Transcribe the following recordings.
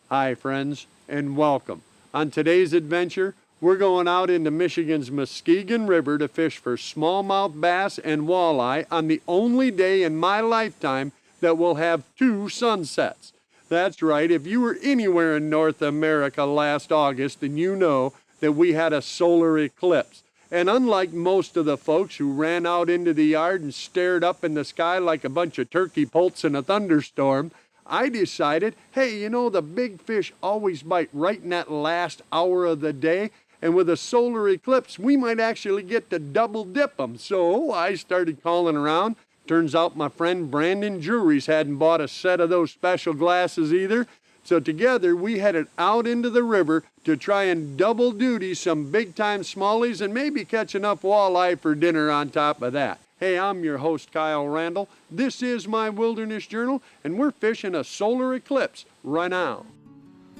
Hi friends, and welcome. On today's adventure, we're going out into Michigan's Muskegon River to fish for smallmouth bass and walleye on the only day in my lifetime that we'll have 2 sunsets. That's right, if you were anywhere in North America last August, then you know that we had a solar eclipse. And unlike most of the folks who ran out into the yard and stared up in the sky like a bunch of turkey poults in a thunderstorm, I decided, hey, you know, the big fish always bite right in that last hour of the day, and with a solar eclipse, we might actually get to double dip them. So I started calling around. Turns out my friend Brandon Juries hadn't bought a set of those special glasses either. So together we headed out into the river to try and double duty some big time smallies and maybe catch enough walleye for dinner on top of that. Hey, I'm your host, Kyle Randall. This is my Wilderness Journal, and we're fishing a solar eclipse right now.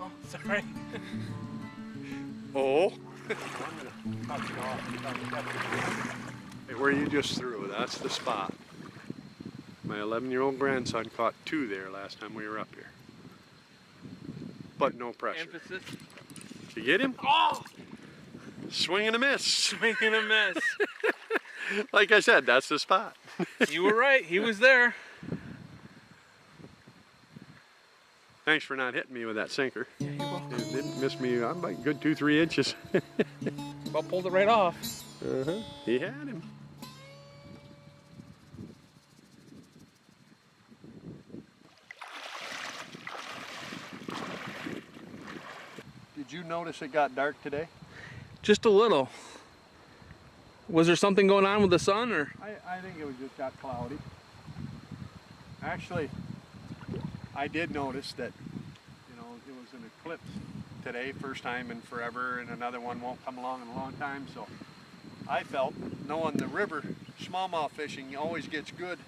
Oh, sorry. Oh. Hey, where you just threw, that's the spot. My 11-year-old grandson caught 2 there last time we were up here. But no pressure. Emphasis. Did you get him? Oh! Swing and a miss. Swing and a miss. Like I said, that's the spot. You were right, he was there. Thanks for not hitting me with that sinker. Yeah, you're welcome. It didn't miss me. I'm like good 2-3 inches. About pulled it right off. He had him. Did you notice it got dark today? Just a little. Was there something going on with the sun, or? I think it was just got cloudy. Actually, I did notice that, you know, it was an eclipse today, first time in forever, and another one won't come along in a long time. So I felt, knowing the river smallmouth fishing always gets good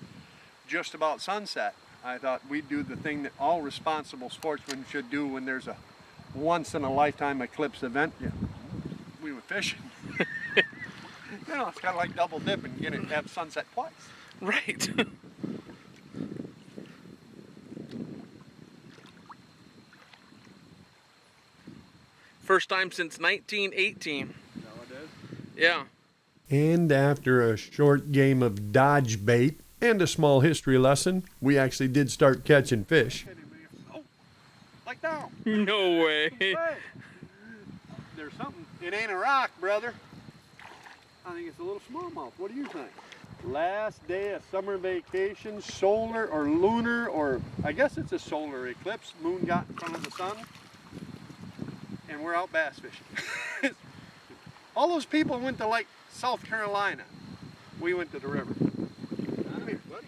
just about sunset, I thought we'd do the thing that all responsible sportsmen should do when there's a once-in-a-lifetime eclipse event. Yeah, we were fishing. You know, it's kind of like double dipping, you know, have sunset twice. Right. First time since 1918. Nowadays. Yeah. And after a short game of dodge bait and a small history lesson, we actually did start catching fish. Oh, like now. No way. Hey, there's something. It ain't a rock, brother. I think it's a little smallmouth. What do you think? Last day of summer vacation, solar or lunar, or I guess it's a solar eclipse. Moon got in front of the sun, and we're out bass fishing. All those people went to like South Carolina. We went to the river. Come here, buddy.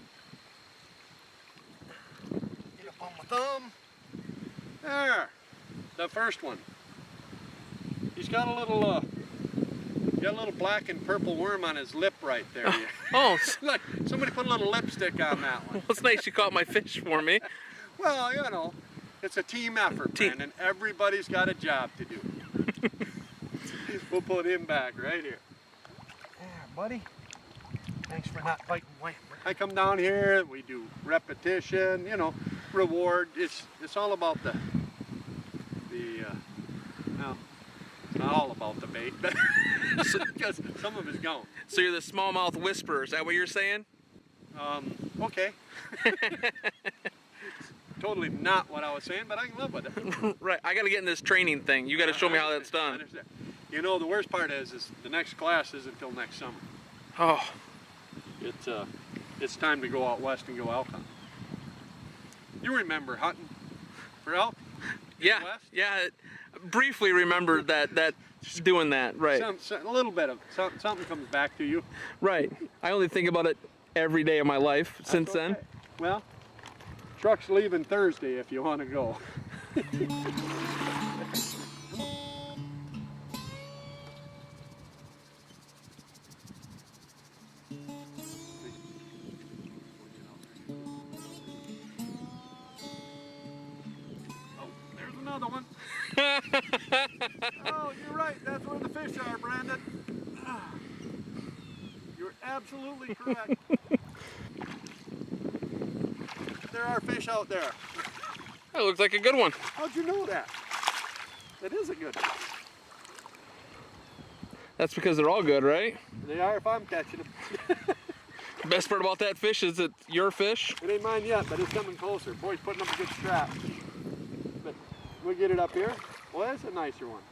Get up on my thumb. There, the first one. He's got a little black and purple worm on his lip right there. Oh. Look, somebody put a little lipstick on that one. Well, it's nice you caught my fish for me. Well, you know, it's a team effort, Brandon. Everybody's got a job to do. We'll put him back right here. Yeah, buddy. Thanks for not fighting away. I come down here, we do repetition, you know, reward. It's all about the well, it's not all about the bait, but because some of it's gone. So you're the smallmouth whisperer, is that what you're saying? Okay. Totally not what I was saying, but I can live with it. Right, I gotta get in this training thing. You gotta show me how that's I done. understand. You know, the worst part is the next class isn't until next summer. Oh. It's time to go out west and go elk hunting. You remember hunting for elk? Yeah, West? yeah. Briefly remember that doing that, right? A little bit of something comes back to you. Right. I only think about it every day of my life since That's okay. then. Well, truck's leaving Thursday if you want to go. Oh, there's another one. Oh, you're right. That's where the fish are, Brandon. You're absolutely correct. There are fish out there. That looks like a good one. How'd you know that? That is a good one. That's because they're all good, right? They are if I'm catching them. The best part about that fish is it's your fish. It ain't mine yet, but it's coming closer. Boy's putting up a good strap. But we'll get it up here. Well, that's a nicer one.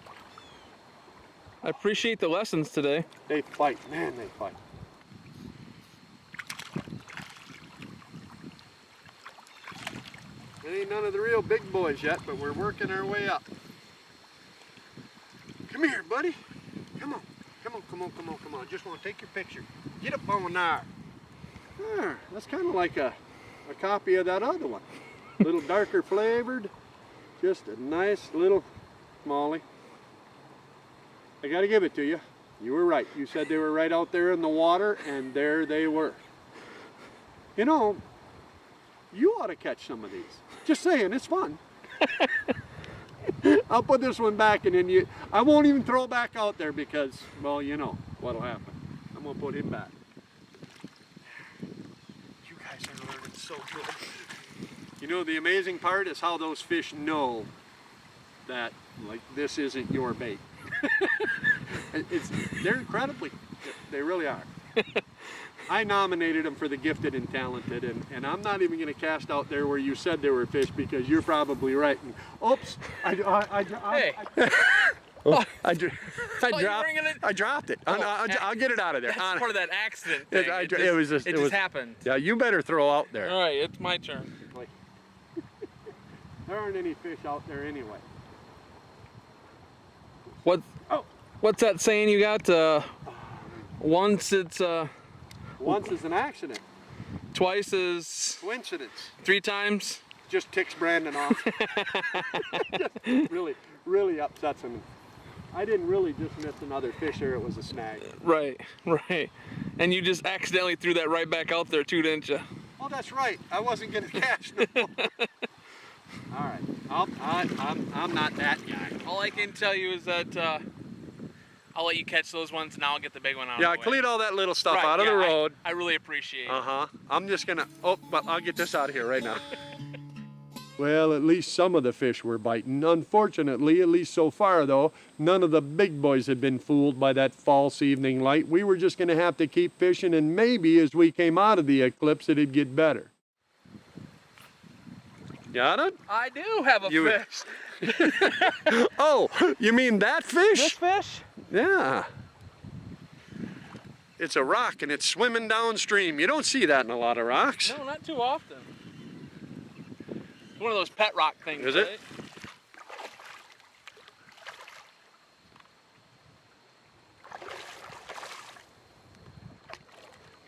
I appreciate the lessons today. They fight, man, they fight. It ain't none of the real big boys yet, but we're working our way up. Come here, buddy. Come on, come on, come on, come on, come on. I just want to take your picture. Get up on there. There, that's kind of like a copy of that other one. A little darker flavored. Just a nice little smallie. I got to give it to you. You were right. You said they were right out there in the water, and there they were. You know, you ought to catch some of these. Just saying, it's fun. I'll put this one back, and then I won't even throw it back out there because, well, you know what'll happen. I'm gonna put him back. You guys are learning so good. You know, the amazing part is how those fish know that, like, this isn't your bait. They're incredibly, they really are. I nominated them for the gifted and talented, and I'm not even going to cast out there where you said they were fish because you're probably right. And, oops, I dropped it. I'll get it out of there. That's part of that accident thing. It just happened. Yeah, you better throw out there. All right, it's my turn. There aren't any fish out there anyway. What's that saying you got? Once it's once is an accident. Twice is coincidence. 3 times just ticks Brandon off. really upsets him. I didn't really just miss another fish or it was a snag. Right. And you just accidentally threw that right back out there too, didn't you? Oh, that's right. I wasn't gonna catch no more. All right, I'm not that guy. All I can tell you is that I'll let you catch those ones and I'll get the big one out Yeah, of the way. clean all that little stuff out of the road. I really appreciate it. I'm just gonna, but I'll get this out of here right now. Well, at least some of the fish were biting. Unfortunately, at least so far though, none of the big boys had been fooled by that false evening light. We were just gonna have to keep fishing, and maybe as we came out of the eclipse, it'd get better. Got it? I do have a fish. Oh, you mean that fish? This fish? Yeah. It's a rock and it's swimming downstream. You don't see that in a lot of rocks. No, not too often. It's one of those pet rock things, Is right? it?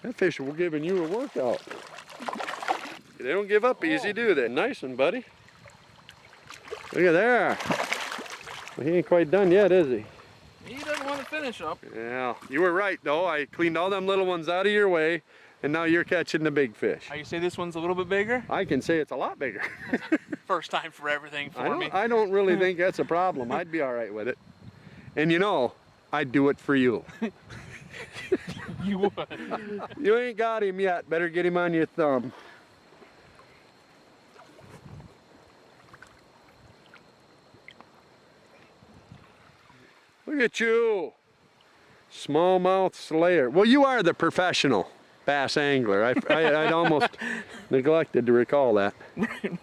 That fish were giving you a workout. They don't give up easy, do they? Nice one, buddy. Look at there. Well, he ain't quite done yet, is he? He doesn't want to finish up. Yeah, you were right though. I cleaned all them little ones out of your way, and now you're catching the big fish. Are you say this one's a little bit bigger? I can say it's a lot bigger. First time for everything for me. I don't really think that's a problem. I'd be all right with it. And you know, I'd do it for you. You would. You ain't got him yet. Better get him on your thumb. Look at you. Smallmouth slayer. Well, you are the professional bass angler. I'd almost neglected to recall that.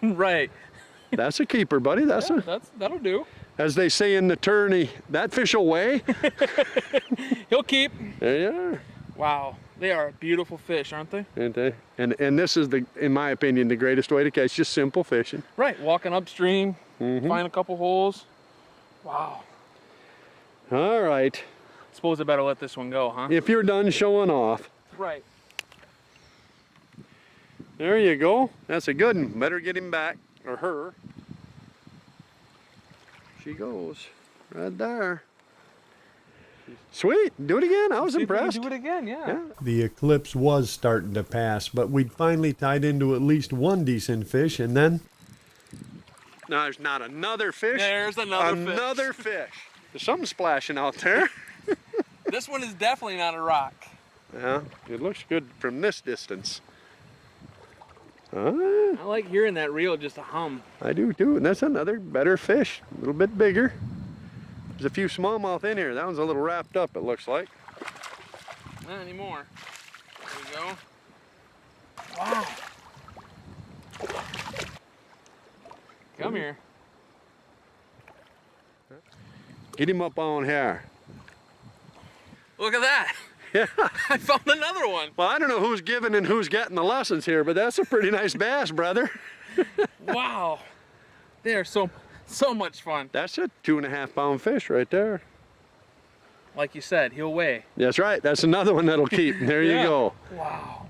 Right. That's a keeper, buddy. That'll do. As they say in the tourney, that fish will weigh. He'll keep. There you are. Wow, they are a beautiful fish, aren't they? Aren't they? And this is, in my opinion, the greatest way to catch, just simple fishing. Right, walking upstream, find a couple holes. Wow. All right. Suppose I better let this one go, huh? If you're done showing off. Right. There you go. That's a good one. Better get him back, or her. She goes right there. Sweet. Do it again. I was impressed. Do it again, yeah. The eclipse was starting to pass, but we'd finally tied into at least one decent fish, and then... No, there's not another fish. There's another fish. There's something splashing out there. This one is definitely not a rock. Yeah, it looks good from this distance. I like hearing that reel just a hum. I do too, and that's another better fish, a little bit bigger. There's a few smallmouth in here. That one's a little wrapped up, it looks like. Not anymore. There we go. Wow. Come here. Get him up on here. Look at that. Yeah. I found another one. Well, I don't know who's giving and who's getting the lessons here, but that's a pretty nice bass, brother. Wow. They are so much fun. That's a 2.5 pound fish right there. Like you said, he'll weigh. That's right. That's another one that'll keep. There Yeah. you go. Wow.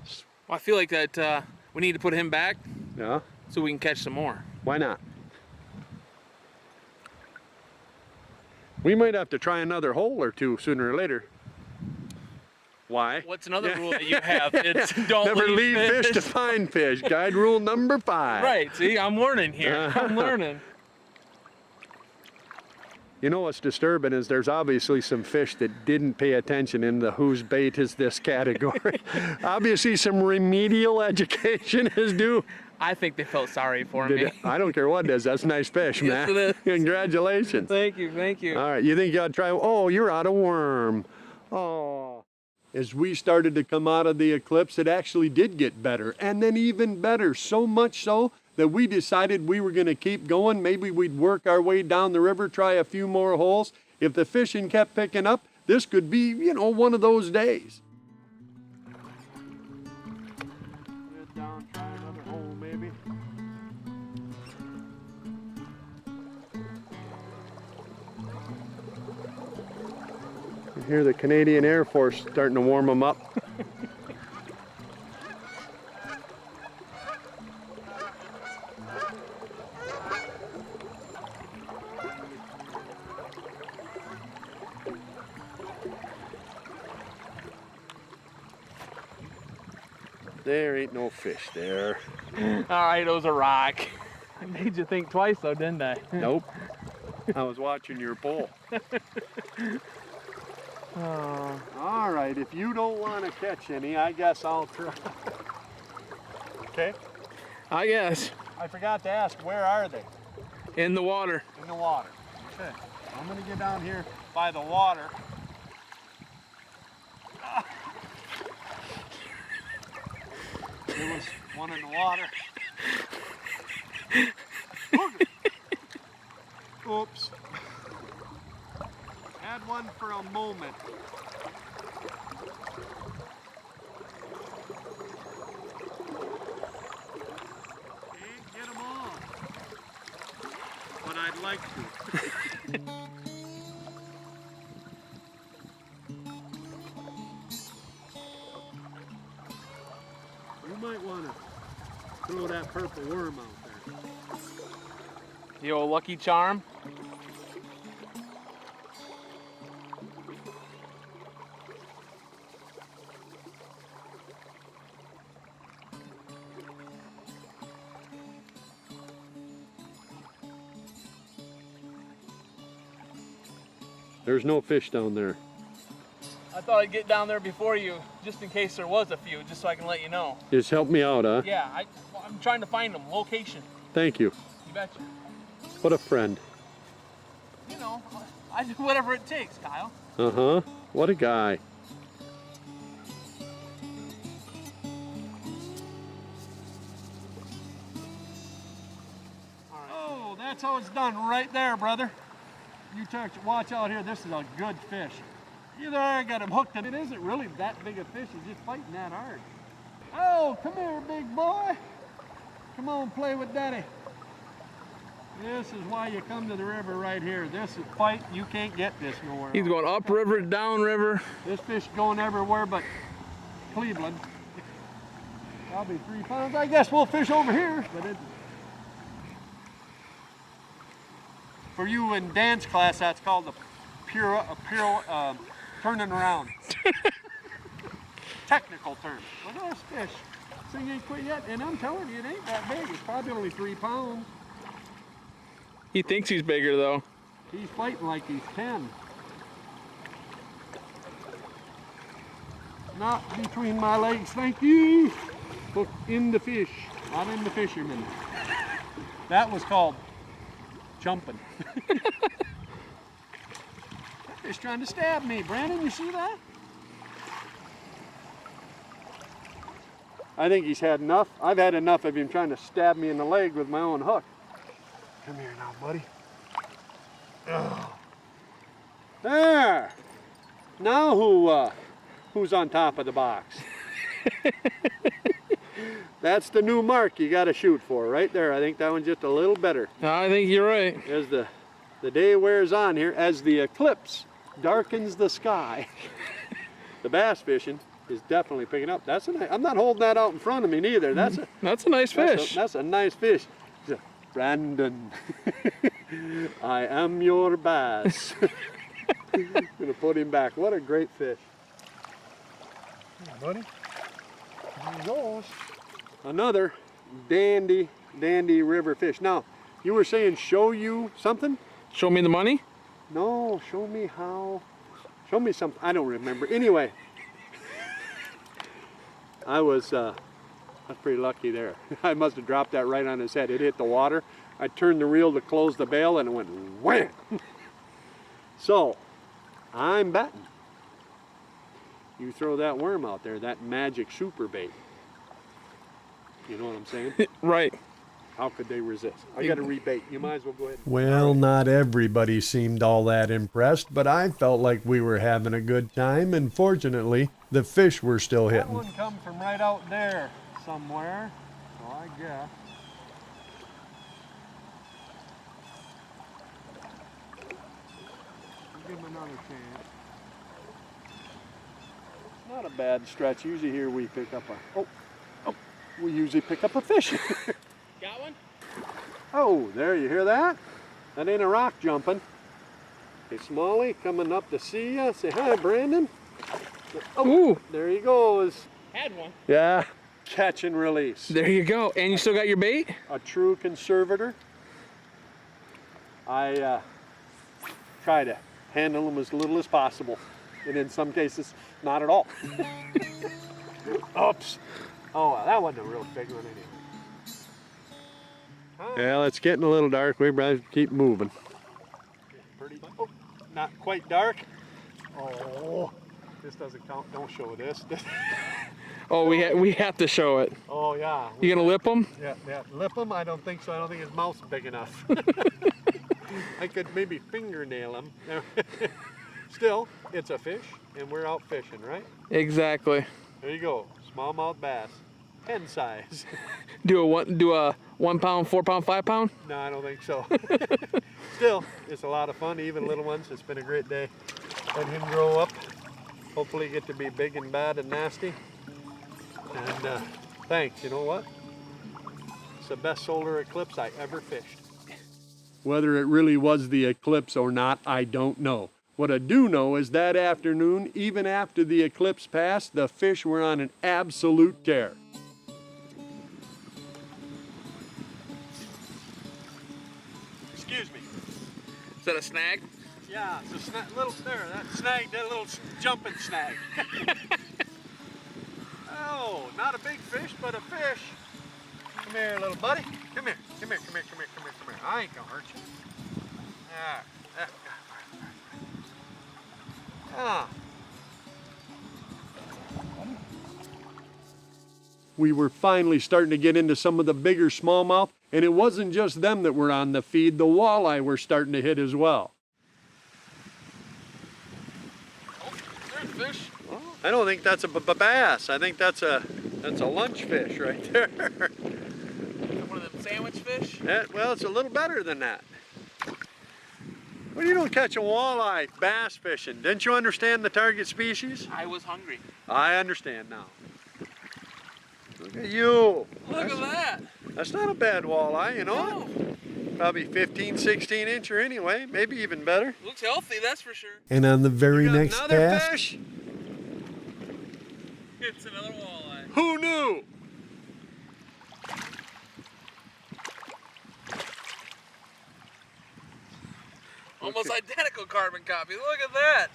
Well, I feel like that we need to put him back Yeah. so we can catch some more. Why not? We might have to try another hole or two sooner or later. Why? What's another rule that you have? It's don't Never leave fish to find fish. Guide rule number 5. Right, see, I'm learning here. I'm learning. You know what's disturbing is there's obviously some fish that didn't pay attention in the whose bait is this category. Obviously some remedial education is due. I think they felt sorry for me. I don't care what it is. That's a nice fish, man. Yes, it is. Congratulations. Thank you, thank you. All right, you think you ought to try? Oh, you're out of worm. Oh. As we started to come out of the eclipse, it actually did get better, and then even better, so much so that we decided we were going to keep going. Maybe we'd work our way down the river, try a few more holes. If the fishing kept picking up, this could be, you know, one of those days. Get down, try another hole, maybe. You hear the Canadian Air Force starting to warm them up. There ain't no fish there. All right, it was a rock. I made you think twice though, didn't I? Nope. I was watching your pole. Oh. All right, if you don't want to catch any, I guess I'll try. Okay. I guess. I forgot to ask, where are they? In the water. In the water. Okay. I'm going to get down here by the water. There was one in the water. Oops. Had one for a moment. Can't get them all, but I'd like to. You might want to throw that purple worm out there. The old Lucky Charm. There's no fish down there. I thought I'd get down there before you, just in case there was a few, just so I can let you know. Just help me out, huh? Yeah, I'm trying to find them. Location. Thank you. You betcha. What a friend. You know, I do whatever it takes, Kyle. Uh-huh. What a guy. Oh, that's how it's done right there, brother. You watch out here. This is a good fish. Either I got him hooked, and it isn't really that big a fish. He's just fighting that hard. Oh, come here, big boy. Come on, play with daddy. This is why you come to the river right here. This is fight. You can't get this nowhere He's else. going upriver, downriver. This fish going everywhere but Cleveland. Probably 3 pounds. I guess we'll fish over here. But it, for you in dance class, that's called a turning around. Technical term. Look at this fish. This thing ain't quit yet, and I'm telling you, it ain't that big. It's probably only 3 pounds. He thinks he's bigger though. He's fighting like he's 10. Not between my legs, thank you. Hook in the fish. I'm in the fisherman. That was called jumping. He's trying to stab me, Brandon, you see that? I think he's had enough. I've had enough of him trying to stab me in the leg with my own hook. Come here now, buddy. Oh. There. Now who's on top of the box? That's the new mark you got to shoot for right there. I think that one's just a little better. I think you're right. As the day wears on here, as the eclipse darkens the sky, the bass fishing is definitely picking up. That's a nice, I'm not holding that out in front of me neither. That's a nice fish. That's a nice fish. Brandon, I am your bass. I'm gonna put him back. What a great fish. Hey, buddy. There he goes. Another dandy river fish. Now, you were saying show you something? Show me the money? No, show me how. Show me something. I don't remember. Anyway, I was pretty lucky there. I must have dropped that right on his head. It hit the water. I turned the reel to close the bail and it went wham. So, I'm betting you throw that worm out there, that magic super bait. You know what I'm saying? Right. How could they resist? I got to rebait. You might as well go ahead. Well, not everybody seemed all that impressed, but I felt like we were having a good time, and fortunately, the fish were still That hitting. one come from right out there somewhere, so I guess. Give him another chance. Not a bad stretch. Usually here we pick up we usually pick up a fish. Got one? Oh, there, you hear that? That ain't a rock jumping. Hey, Smalley, coming up to see you. Say hi, Brandon. Oh, ooh, there he goes. had one. Yeah, catch and release. There you go. And you still got your bait? A true conservator. I try to handle them as little as possible, and in some cases, not at all. Oops. Oh, that wasn't a real big one anyway. Well, it's getting a little dark. We better keep moving. Pretty, oh, not quite dark. Oh, this doesn't count. Don't show this. Oh, we have to show it. Oh yeah. You gonna lip them? Yeah. Lip him? I don't think so. I don't think his mouth's big enough. I could maybe fingernail him. Still, it's a fish, and we're out fishing, right? Exactly. There you go. Smallmouth bass, pen size. Do a 1 pound, 4 pound, 5 pound? No, I don't think so. Still, it's a lot of fun, even little ones. It's been a great day. Let him grow up. Hopefully get to be big and bad and nasty. And thanks, you know what? It's the best solar eclipse I ever fished. Whether it really was the eclipse or not, I don't know. What I do know is that afternoon, even after the eclipse passed, the fish were on an absolute tear. Excuse me. Is that a snag? Yeah, it's a little there. That snag, that little jumping snag. Oh, not a big fish, but a fish. Come here, little buddy. Come here. Come here. Come here. Come here. Come here. Come here. I ain't gonna hurt you. We were finally starting to get into some of the bigger smallmouth, and it wasn't just them that were on the feed. The walleye were starting to hit as well. Oh, there's a fish. Well, I don't think that's a bass. I think that's a lunch fish right there. One of them sandwich fish? Well, it's a little better than that. Well, you don't catch a walleye bass fishing. Didn't you understand the target species? I was hungry. I understand now. Look at you. Look at that. That's not a bad walleye, you know? No. Probably 15, 16 incher anyway, maybe even better. Looks healthy, that's for sure. And on the very You got next another cast, fish? It's another walleye. Who knew? Almost identical carbon copy. Look at that.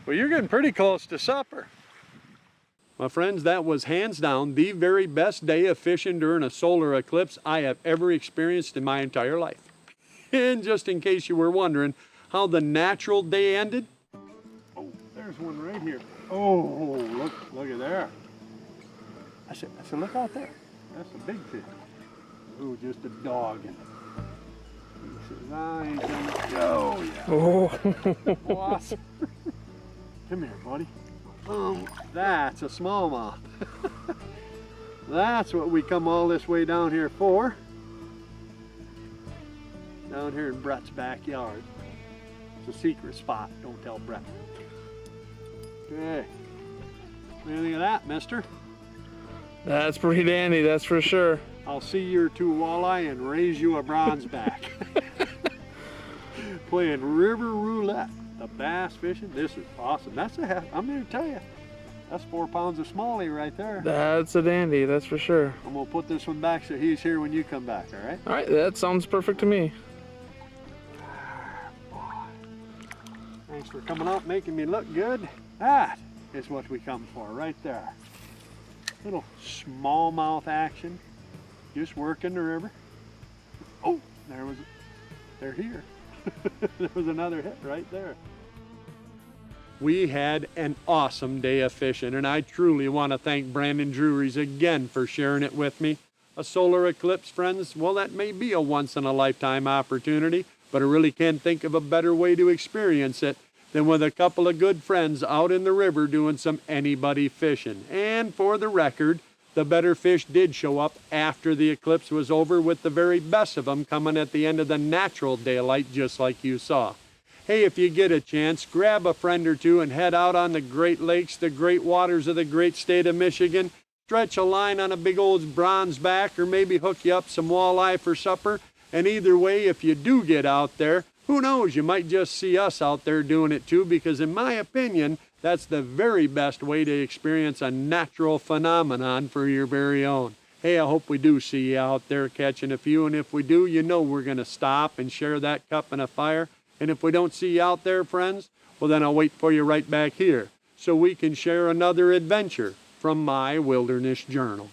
Well, you're getting pretty close to supper. My friends, that was hands down the very best day of fishing during a solar eclipse I have ever experienced in my entire life. And just in case you were wondering how the natural day ended, oh, there's one right here. Oh, look at there. I said, look out there. That's a big fish. Oh, just a dog. He says, I ain't gonna go. Yeah. Oh. Boss. Come here, buddy. That's a smallmouth. That's what we come all this way down here for. Down here in Brett's backyard. It's a secret spot. Don't tell Brett. Okay. What do you think of that, mister? That's pretty dandy, that's for sure. I'll see your 2 walleye and raise you a bronze back. Playing river roulette. The bass fishing, this is awesome. That's a half, I'm gonna tell you, that's 4 pounds of smallie right there. That's a dandy, that's for sure. I'm gonna put this one back so he's here when you come back, all right? All right, that sounds perfect to me. Thanks for coming out, making me look good. That is what we come for right there. Little smallmouth action, just working the river. Oh, they're here. There was another hit right there. We had an awesome day of fishing, and I truly want to thank Brandon Drury's again for sharing it with me. A solar eclipse, friends, well, that may be a once-in-a-lifetime opportunity, but I really can't think of a better way to experience it than with a couple of good friends out in the river doing some anybody fishing. And for the record, the better fish did show up after the eclipse was over, with the very best of them coming at the end of the natural daylight, just like you saw. Hey, if you get a chance, grab a friend or two and head out on the Great Lakes, the great waters of the great state of Michigan. Stretch a line on a big old bronze back, or maybe hook you up some walleye for supper. And either way, if you do get out there, who knows, you might just see us out there doing it too, because in my opinion, that's the very best way to experience a natural phenomenon for your very own. Hey, I hope we do see you out there catching a few, and if we do, you know we're going to stop and share that cup and a fire. And if we don't see you out there, friends, well, then I'll wait for you right back here so we can share another adventure from my wilderness journal.